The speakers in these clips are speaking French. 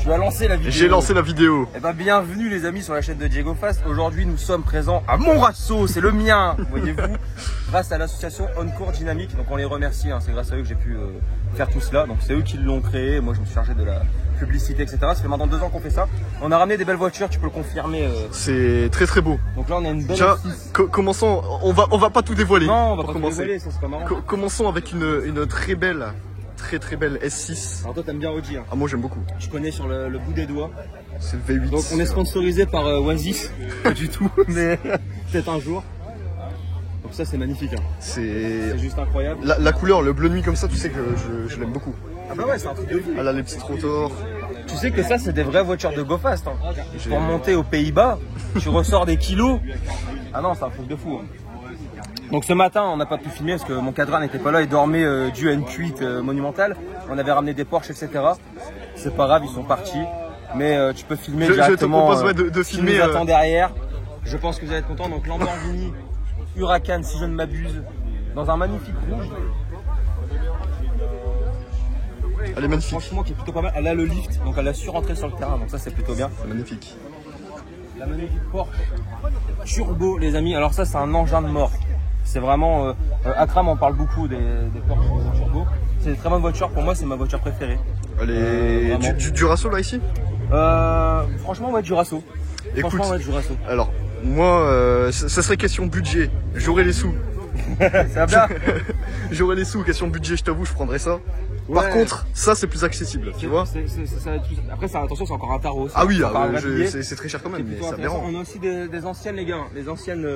Tu as lancé la vidéo. J'ai lancé la vidéo. Eh ben bienvenue les amis sur la chaîne de Diego Fast. Aujourd'hui nous sommes présents à Monrasso, c'est le mien, voyez-vous, grâce à l'association Encore Dynamique. Donc on les remercie, hein. C'est grâce à eux que j'ai pu faire tout cela. Donc c'est eux qui l'ont créé, moi je me suis chargé de la publicité, etc. Ça fait maintenant 2 ans qu'on fait ça. On a ramené des belles voitures, tu peux le confirmer. C'est très très beau. Donc là on a une belle Déjà, commençons, on va pas tout dévoiler. Non, on va pas tout dévoiler, ça c'est pas marrant. Commençons avec une très belle S6. Alors toi t'aimes bien Audi, hein. Ah moi j'aime beaucoup. Je connais sur le bout des doigts. C'est le V8. Donc on est sponsorisé par Oasis, pas du tout, mais peut-être un jour. Donc ça c'est magnifique, hein. C'est juste incroyable. La couleur, le bleu nuit comme ça, tu sais que je l'aime beaucoup. Ah bah ouais, c'est un truc de fou. Elle a les petits rotors. Tu sais que ça c'est des vraies voitures de GoFast, hein. Pour monter aux Pays-Bas, tu ressors des kilos. Ah non, c'est un truc de fou, hein. Donc ce matin on n'a pas pu filmer parce que mon cadran n'était pas là, il dormait dû à une cuite monumentale. On avait ramené des Porsche, etc. C'est pas grave, ils sont partis. Mais tu peux filmer directement. Je te propose de filmer. Qui nous attend derrière. Je pense que vous allez être contents. Donc Lamborghini Huracan, si je ne m'abuse, dans un magnifique rouge. Elle est magnifique. Franchement, qui est plutôt pas mal. Elle a le lift, donc elle a su rentrer sur le terrain. Donc ça c'est plutôt bien. Magnifique. La magnifique Porsche Turbo, les amis. Alors ça c'est un engin de mort. C'est vraiment. Akram en parle beaucoup des Porsche Turbo. C'est une très bonne voiture. Pour moi, c'est ma voiture préférée. Elle est du Rasso là ici. Franchement, ouais, du Rasso. Écoute, ouais, du Rasso. Alors, moi, ça serait question budget. J'aurais les sous. Ça va bien. J'aurais les sous. Question budget, je t'avoue, je prendrais ça. Ouais. Par contre, ça c'est plus accessible, tu vois. Après, attention, c'est encore un tarot. Ah oui, c'est très cher quand même, mais ça dérange. On a aussi des anciennes, les gars. Les anciennes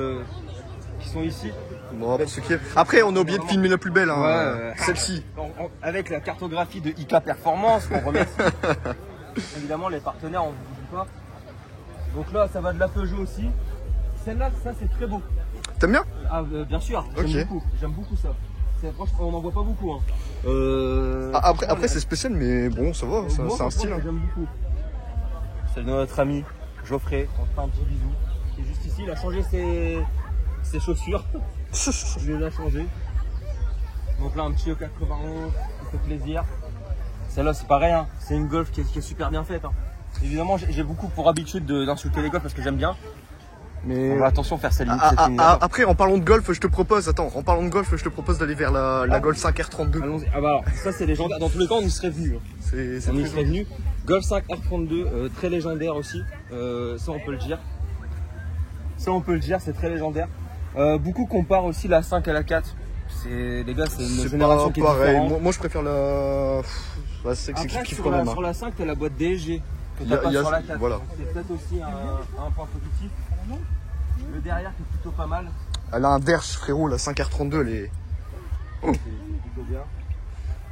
qui sont ici. Bon, pour ce qui est... Après, on a oublié de filmer la plus belle, hein, ouais, celle-ci. Avec la cartographie de IK Performance, qu'on remercie. Évidemment, les partenaires, on ne vous dit pas. Donc là, ça va de la Peugeot aussi. Celle-là, ça c'est très beau. T'aimes bien? Ah, bien sûr, j'aime beaucoup ça. Franchement, on n'en voit pas beaucoup. Hein. Après c'est spécial, mais bon, ça va, c'est un style. Hein. J'aime beaucoup. C'est notre ami Geoffrey, on fait un petit bisou. Qui est juste ici, il a changé ses chaussures. Je les ai changées. Donc là, un petit E91 qui fait plaisir. Celle-là, c'est pareil, hein. C'est une Golf qui est super bien faite. Hein. Évidemment, j'ai beaucoup pour habitude d'insulter les Golf parce que j'aime bien. Mais attention, faire sa limite. Après, en parlant de golf, je te propose d'aller vers la Golf 5 R32. Allons-y. Ah bah alors, ça c'est légendaire. Dans tous les cas, on y serait venu. On y serait venu. Golf 5 R32, très légendaire aussi. Ça, on peut le dire. C'est très légendaire. Beaucoup comparent aussi la 5 à la 4. Les gars, c'est une génération qui est différente. Moi, je préfère la. C'est kiff quand même. Sur la 5, t'as la boîte DSG. Que t'as pas sur la 4. Voilà. C'est peut-être aussi un point positif. Le derrière qui est plutôt pas mal. Elle a un Dersch, frérot, la 5R32, elle est. C'est plutôt bien.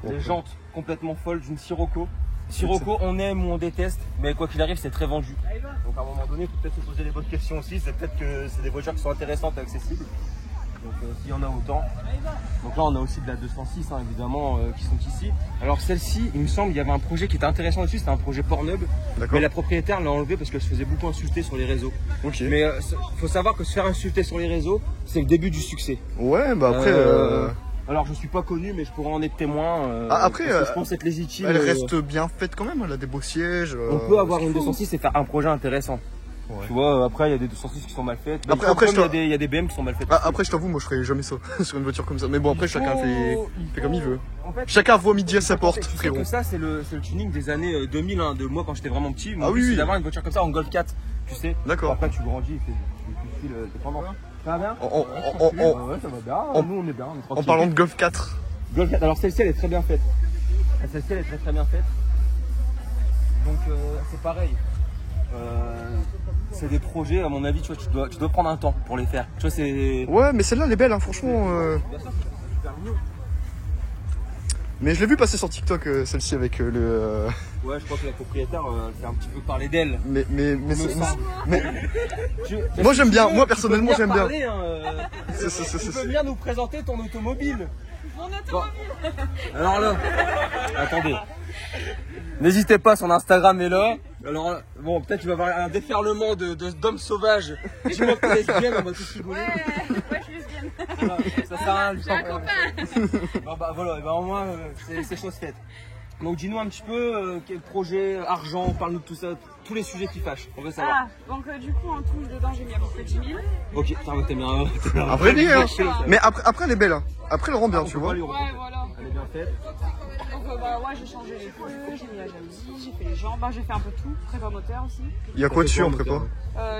Les jantes complètement folles d'une Sirocco. Sirocco, on aime ou on déteste, mais quoi qu'il arrive, c'est très vendu. Donc à un moment donné, il faut peut-être se poser les bonnes questions aussi. C'est peut-être que c'est des voitures qui sont intéressantes et accessibles. Donc s'il y en a autant. Donc là, on a aussi de la 206, hein, évidemment, qui sont ici. Alors celle-ci, il me semble, il y avait un projet qui était intéressant dessus, c'était un projet Pornhub. Mais la propriétaire l'a enlevé parce qu'elle se faisait beaucoup insulter sur les réseaux. Okay. Mais faut savoir que se faire insulter sur les réseaux, c'est le début du succès. Ouais, bah après. Alors je suis pas connu, mais je pourrais en être témoin. Après, je pense être légitime. Elle reste bien faite quand même, elle a des beaux sièges. On peut avoir une 206 et faire un projet intéressant. Ouais. Tu vois, après il y a des 206 qui sont mal faites. Après il y a des BM qui sont mal faites. Après je t'avoue, moi je ferais jamais ça sur une voiture comme ça. Mais bon, après chacun fait comme il veut. En fait, chacun voit midi à sa porte, frérot. Que ça c'est le tuning des années 2000, hein, de moi quand j'étais vraiment petit. Ah oui. C'est d'avoir une voiture comme ça en Golf 4, tu sais. D'accord. Après tu grandis, tu files dépendant. Ça va bien? Ouais, ça va bien. Nous on est bien. En parlant de Golf 4. Golf 4, alors celle-ci elle est très bien faite. Celle-ci elle est très bien faite. Donc c'est pareil. C'est des projets, à mon avis, tu vois, tu dois prendre un temps pour les faire. Tu vois, c'est. Ouais, mais celle-là, elle est belle, hein, franchement. Bien sûr, c'est super mignon. Mais je l'ai vu passer sur TikTok, celle-ci avec le. Ouais, je crois que la propriétaire fait un petit peu parler d'elle. Mais moi j'aime bien, moi personnellement j'aime bien. Tu peux venir nous présenter ton automobile. Mon automobile. Alors là, attendez. N'hésitez pas, son Instagram est là. Alors, bon, peut-être tu vas avoir un déferlement d'hommes sauvages. Dis-moi que t'es lesbienne, on va tous rigoler. Ouais, je suis lesbienne. Voilà, ça sert à rien. J'ai un copain. Bah voilà, bah, au moins, c'est chose faite. Donc dis-nous un petit peu quel projet, argent, parle-nous de tout ça, tous les sujets qui fâchent, on veut savoir. Ah, donc du coup en tout dedans j'ai mis à peu près 10 000. Ok, t'es bien. Après, mais après, elle est belle. Hein. Après, elle rend bien, tu vois. Ouais, voilà. Elle est bien faite. Donc bah ouais, j'ai changé les feux, j'ai mis la jalousie, j'ai fait les jambes, j'ai fait un peu tout, prépa moteur aussi. Il y a quoi dessus en prépa?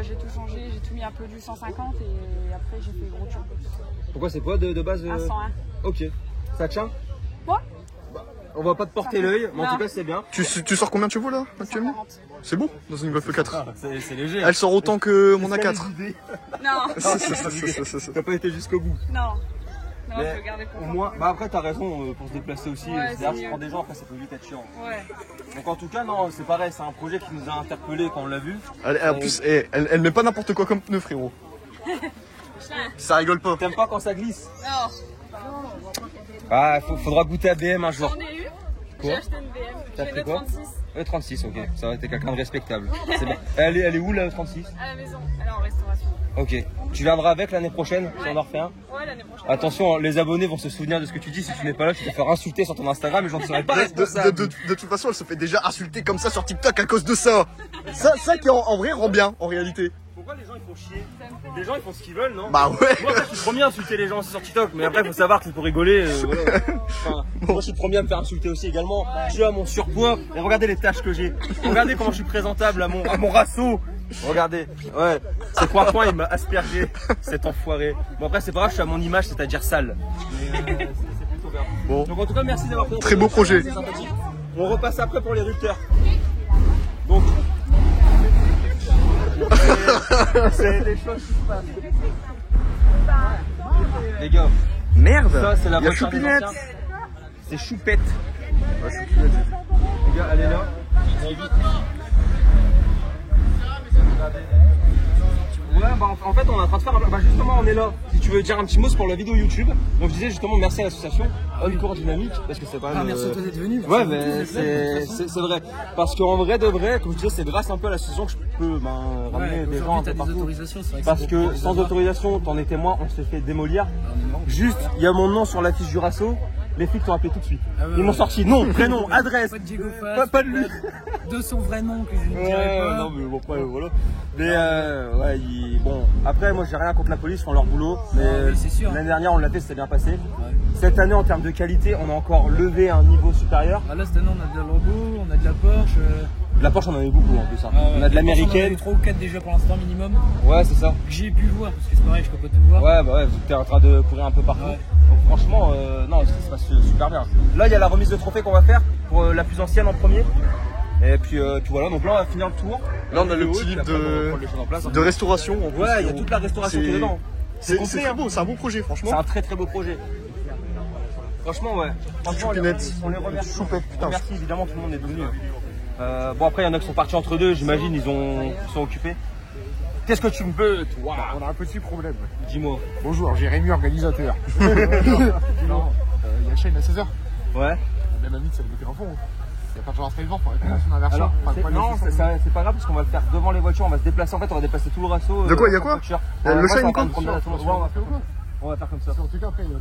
J'ai tout changé, j'ai tout mis un peu du 150 et après j'ai fait gros tube. Pourquoi c'est quoi de base Un 101. Ok. Ça tient? Ouais. On va pas te porter l'œil, mais en tout cas c'est bien. Tu sors combien tu vaux là actuellement? 140. C'est beau dans une Golf 4. C'est léger. Elle sort autant que mon A4. Non. T'as pas été jusqu'au bout. Non. Non, Mais je vais garder pour au moi. moins, bah après t'as raison pour se déplacer aussi. Ouais, C'est-à-dire c'est je mieux. prends des gens, après ça peut vite être chiant. Ouais. Donc en tout cas non, c'est pareil, c'est un projet qui nous a interpellés quand on l'a vu. En plus, elle met pas n'importe quoi comme pneu, frérot. Ça rigole pas. T'aimes pas quand ça glisse? Alors, Ah, faudra goûter à BM un jour. j'en ai eu. Quoi? J'ai acheté une BM. T'as J'ai pris le quoi? 36 36, ok. Ça aurait été quelqu'un de respectable. C'est bien. Elle est où la 36? à la maison. Elle est en restauration. Ok. Tu viendras avec l'année prochaine si on en refait un? Ouais, l'année prochaine. Attention, les abonnés vont se souvenir de ce que tu dis. Si tu n'es pas là, tu vas te faire insulter sur ton Instagram et j'en serai pas responsable. De toute façon, elle se fait déjà insulter comme ça sur TikTok à cause de ça. Ça qui en vrai rend bien en réalité. Pourquoi les gens ils font chier? Les gens ils font ce qu'ils veulent, non? Bah ouais. Moi, je suis le premier à insulter les gens aussi sur TikTok, mais après, il faut savoir que c'est pour rigoler. Voilà. Enfin, moi, je suis le premier à me faire insulter aussi également. Je à mon surpoids, et regardez les tâches que j'ai. Regardez comment je suis présentable à mon rasso. Regardez, ouais, ces 3 points, il m'a aspergé, cet enfoiré. Bon, après, c'est pas grave, je suis à mon image, c'est-à-dire sale. Mais c'est plutôt bien. Bon. Donc, en tout cas, merci d'avoir fait. Très beau projet. C'est sympathique. On repasse après pour les rupteurs. Donc, c'est des choses qui se passent. Les gars, Merde. ça c'est la Il y a voiture des Choupinette. anciens. C'est Choupette. Ouais, Choupinette. Les gars, elle est là. Elle est vite. Ouais, bah en fait on est en train de faire bah justement on est là. Si tu veux dire un petit mot c'est pour la vidéo YouTube. Donc je disais justement merci à l'association Encore Dynamique parce que c'est pas merci à toi d'être venu. Ouais mais c'est vrai. Parce qu'en vrai de vrai, comme je disais, c'est grâce un peu à l'association que je peux ramener des gens un peu partout. Parce que sans autorisation, t'en es témoin, on s'est fait démolir. Juste, il y a mon nom sur l'affiche du Rasso. Les flics t'ont appelé tout de suite. Ils m'ont sorti nom, prénom, adresse. Pas de Diego Faz, Pas de lui. de son vrai nom que je ne dirais pas. Non mais bon après voilà. Mais ouais, bon après moi j'ai rien contre la police, ils font leur boulot. Mais oui, c'est sûr. l'année dernière on l'a fait, c'était bien passé. Cette année en termes de qualité, on a encore levé un niveau supérieur. Ah, là cette année on a de la Lambo, on a de la Porsche. De la Porsche on en a eu beaucoup en plus. Hein. On a de On en a l'américaine. eu 3 ou 4 déjà pour l'instant minimum. Ouais c'est ça. Que j'ai pu voir parce que c'est pareil, je peux pas tout voir. Ouais bah ouais, t'es en train de courir un peu partout. Ouais. Donc franchement non ça se passe super bien. Là il y a la remise de trophée qu'on va faire pour la plus ancienne en premier. Et puis voilà, donc là on va finir le tour. Là on a le Vidéo, petit puis livre après, on va prendre les choses en place. de restauration. En plus, Ouais, il y a toute la restauration qui est dedans. C'est complet, très hein. beau, c'est un beau projet franchement. C'est un très très beau projet. Franchement, ouais. Franchement, Choupinette. on les remercie. Choupette, putain. Merci évidemment, tout le monde est venu. Bon, après, il y en a qui sont partis entre deux, j'imagine, ils sont occupés. Qu'est-ce que tu me veux, toi? On a un petit problème. Dis-moi. Bonjour, Jérémy, organisateur. Il y a chaîne à 16h. Ouais. Même ami, ça va bloquer l'info. Il n'y a pas de genre à 13h pour la son inversion. Alors, Enfin, quoi, non, c'est pas grave parce qu'on va le faire devant les voitures, on va se déplacer. En fait, on va déplacer tout le rasso. De quoi, il y a quoi voiture. Le Moi, Shine, c'est en train quoi de prendre la tour. On va faire comme ça. En tout cas, après, il y a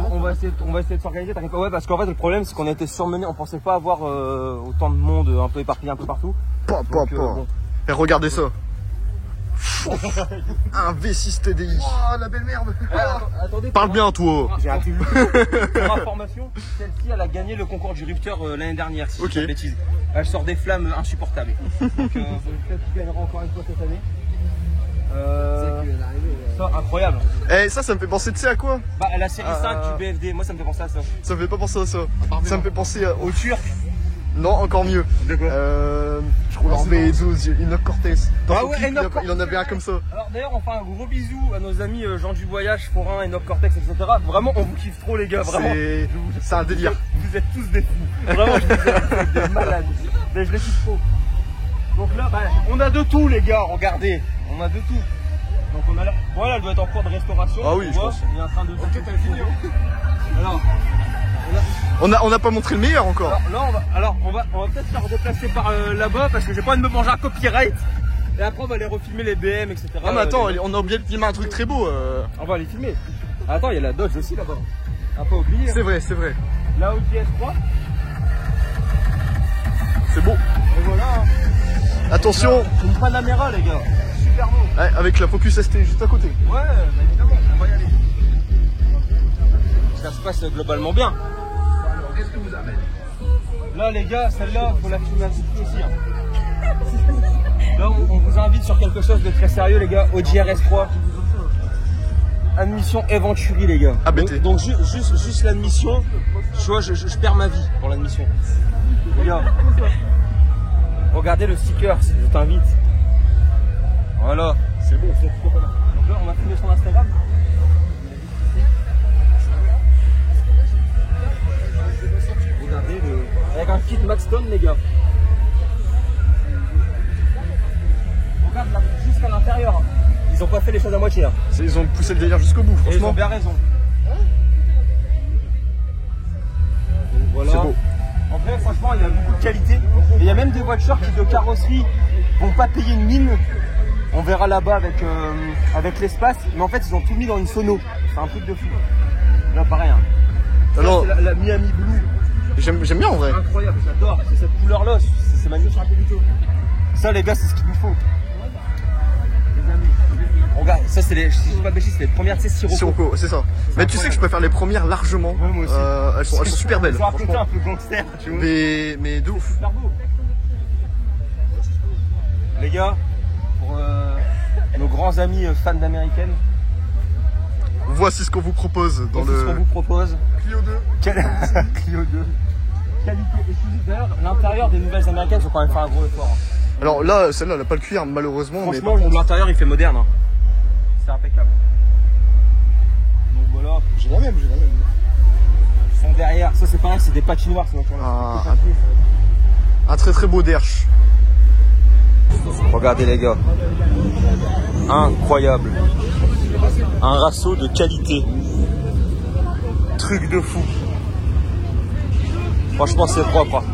un On va essayer de s'organiser, t'inquiète pas. Ouais, parce qu'en fait, le problème, c'est qu'on a été surmenés, on pensait pas avoir autant de monde un peu éparpillé un peu partout. Donc, bon. Et regardez ça. Un V6 TDI. Oh la belle merde. Attendez, Parle bien toi. J'ai raté. Pour information, celle-ci, elle a gagné le concours du Rupteur l'année dernière, si je dis pas de bêtises. Elle sort des flammes insupportables. Donc, peut-être qu'il gagnera encore une fois cette année. Ça, incroyable. Eh, ça me fait penser, tu sais à quoi? Bah, la série 5 du BFD, moi ça me fait penser à ça. Ça me fait pas penser à ça. Ça me fait penser Au Turc. Non, encore mieux. De quoi? Je roule en V12, Enoch Cortez. Ah ouais, Enoch il en avait un comme ça. Alors d'ailleurs, on fait un gros bisou à nos amis Jean du Voyage, Forain, Enoch Cortex, etc. Vraiment, on vous kiffe trop les gars, vraiment. C'est un délire. Vous êtes tous des fous. Vraiment, je vous aime, vous êtes des malades. Mais je les kiffe trop. Donc là, bah, on a de tout les gars, regardez. On a de tout. Donc on a là. Voilà, elle doit être en cours de restauration. Ah oui, je pense. Il est en train de. Ok, t'as fini. Alors. On n'a pas montré le meilleur encore. Alors on va peut-être se faire déplacer par là-bas parce que j'ai pas envie de me manger un copyright. Et après on va aller refilmer les BM, etc. Ah mais attends, on a oublié de filmer un truc très beau. On va aller filmer. Attends, il y a la Dodge aussi là-bas. Ah, pas oublier. C'est vrai, c'est vrai. La Audi S3. C'est beau. Et voilà. Attention. C'est une Panamera les gars. Super beau. Ouais, avec la Focus ST juste à côté. Ouais, bah évidemment, on va y aller. Ça se passe globalement bien. Là les gars, celle-là, faut la filmer un petit peu aussi. Hein. Là, on vous invite sur quelque chose de très sérieux les gars, Audi RS3. Admission Eventuri les gars. ABT. Donc juste l'admission, tu vois, je perds ma vie pour l'admission. Les gars, regardez le sticker, je t'invite. Voilà. C'est bon. Donc là, on va filmer son Instagram. Regardez le... Avec un kit Maxton les gars. Regarde là, jusqu'à l'intérieur. Ils ont pas fait les choses à moitié. Hein. Ils ont poussé le délire jusqu'au bout, Et ils ont franchement. bien raison. Donc voilà. C'est beau. En vrai, franchement, il y a beaucoup de qualité. Et il y a même des voitures qui, de carrosserie, vont pas payer une mine. On verra là-bas avec l'espace. Mais en fait, ils ont tout mis dans une sono. C'est un truc de fou. Là, pareil. Hein. Alors, C'est la Miami Blue. j'aime bien en vrai. Incroyable, j'adore. C'est cette couleur-là. C'est magnifique. Ça, les gars, c'est ce qu'il nous faut. Regarde, ça, c'est les, si je dis pas de bêtises, c'est les premières, tu sais, Sirocco. Sirocco, c'est ça. Mais tu sais que je préfère les premières largement. Ouais, moi aussi. Elles sont super belles. Ils ont un côté franchement. un peu gangster, tu vois. Mais de ouf. Super beau. Les gars, pour nos grands amis fans d'américaines, Voici ce qu'on vous propose dans voici ce qu'on le vous propose. Clio 2. Clio 2. Qualité exclusive. D'ailleurs, l'intérieur des nouvelles américaines, ils ont quand même fait un gros effort. Alors là, celle-là, elle n'a pas le cuir, malheureusement. Franchement, mais l'intérieur, il fait moderne. Hein. C'est impeccable. Donc voilà. J'ai la même. Ils sont derrière. Ça, c'est pareil, c'est des patinoires. Ces voitures-là. un très très beau derche. Regardez les gars. Incroyable. Un raceau de qualité. Truc de fou. Franchement, c'est propre. Hein.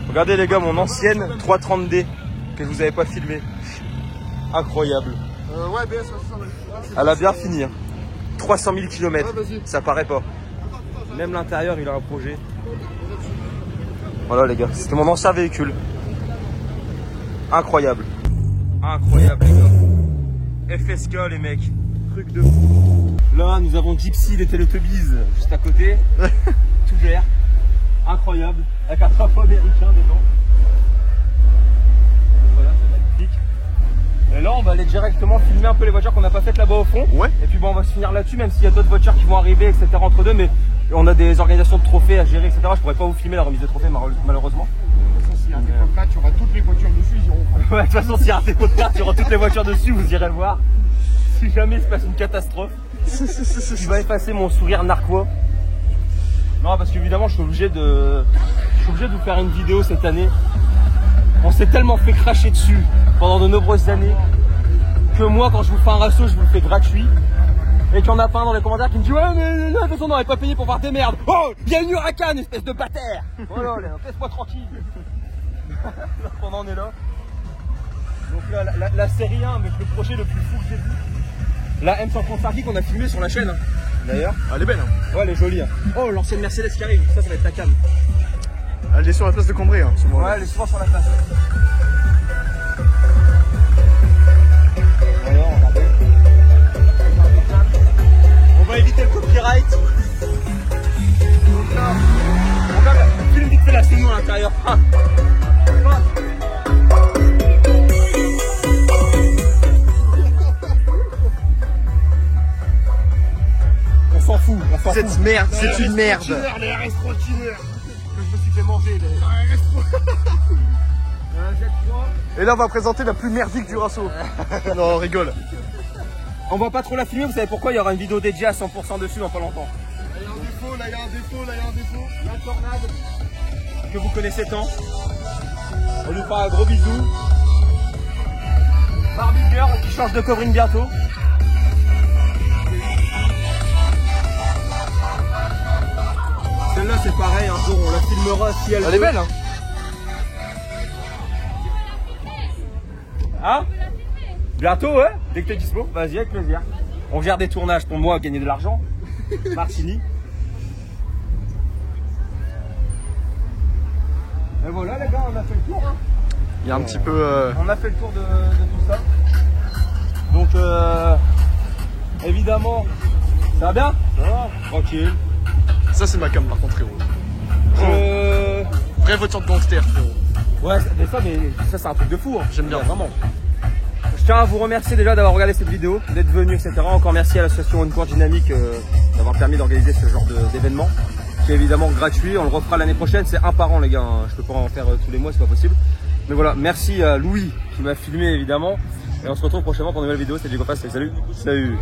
Regardez les gars, mon ancienne 330D que je vous avais pas filmé. Incroyable. Ouais, BS, Elle a bien fini. Hein. 300 000 km, Ouais, vas-y. ça paraît pas. Même l'intérieur, il a un projet. Voilà les gars, c'était mon ancien véhicule. Incroyable. Incroyable les gars. FSK les mecs, truc de fou. Là, nous avons Gypsy, les Teletubbies juste à côté. Tout vert. Incroyable, avec un drapeau américain dedans. Voilà, c'est magnifique. Et là, on va aller directement filmer un peu les voitures qu'on n'a pas faites là-bas au fond. Ouais. Et puis bon, on va se finir là-dessus, même s'il y a d'autres voitures qui vont arriver, etc. entre deux. Mais on a des organisations de trophées à gérer, etc. Je pourrais pas vous filmer la remise de trophées, malheureusement. S'il y a un dépôt de 4, il y aura toutes les voitures dessus, ils iront. Ouais, de toute façon, s'il y a un dépôt de carte, il y aura toutes les voitures dessus, vous irez le voir. Si jamais il se passe une catastrophe, il va effacer mon sourire narquois. Non, parce qu'évidemment, je suis obligé de vous faire une vidéo cette année. On s'est tellement fait cracher dessus pendant de nombreuses années que moi, quand je vous fais un rasso, je vous le fais gratuit. Et qu'il y en a pas un dans les commentaires qui me dit ouais, mais de toute façon, on n'aurait pas payé pour voir des merdes. Oh, il y a une huracan, espèce de bâtard. Voilà, laisse-moi tranquille. Pendant on est là. Donc là, la série 1, mais le projet le plus fou que j'ai vu. La M135 qu'on a filmé sur la chaîne. Hein. D'ailleurs. Elle est belle, hein. Ouais, elle est jolie. Hein. Oh, l'ancienne Mercedes qui arrive. Ça va être la cam. Elle est sur la place de Cambrai, hein, ce moment-là. Ouais, elle est souvent sur la place. Voilà, regardez. On va éviter le copyright. Donc là, regarde, filme vite fait la scène à l'intérieur. On s'en fout, on s'en fout. Cette merde, c'est une merde. Les RS trottineurs que je me suis fait manger. Les RS Et là, on va présenter la plus merdique du rasso. Non, on rigole. On va pas trop la filmer, vous savez pourquoi? Il y aura une vidéo dédiée à 100% dessus dans pas longtemps. Là, il y a un défaut, là, il y a un défaut, là, il y a un défaut. La tornade que vous connaissez tant. On lui fait un gros bisou. Barbie Girl qui change de covering bientôt. c'est pareil, un jour on la filmera si elle Elle veut. est belle, hein. Hein? Bientôt, ouais? Dès que t'es dispo, vas-y, avec plaisir. On gère des tournages pour moi, gagner de l'argent. Martini. Et voilà les gars, on a fait le tour. Hein. Il y a un petit peu... On a fait le tour de tout ça. Donc évidemment, ça va bien? Ça va, tranquille. Ça c'est ma cam par contre, frérot. Vraie voiture de gangster, frérot. Ouais, mais ça c'est un truc de fou. Hein. J'aime bien. Vraiment. Je tiens à vous remercier déjà d'avoir regardé cette vidéo, d'être venu, etc. Encore merci à l'association Une Course Dynamique d'avoir permis d'organiser ce genre d'événement, qui est évidemment gratuit. On le refera l'année prochaine, c'est un par an les gars. Hein. Je peux pas en faire tous les mois, c'est pas possible. Mais voilà, merci à Louis qui m'a filmé évidemment. Et on se retrouve prochainement pour une nouvelle vidéo. C'était Diego Pass, salut. Salut.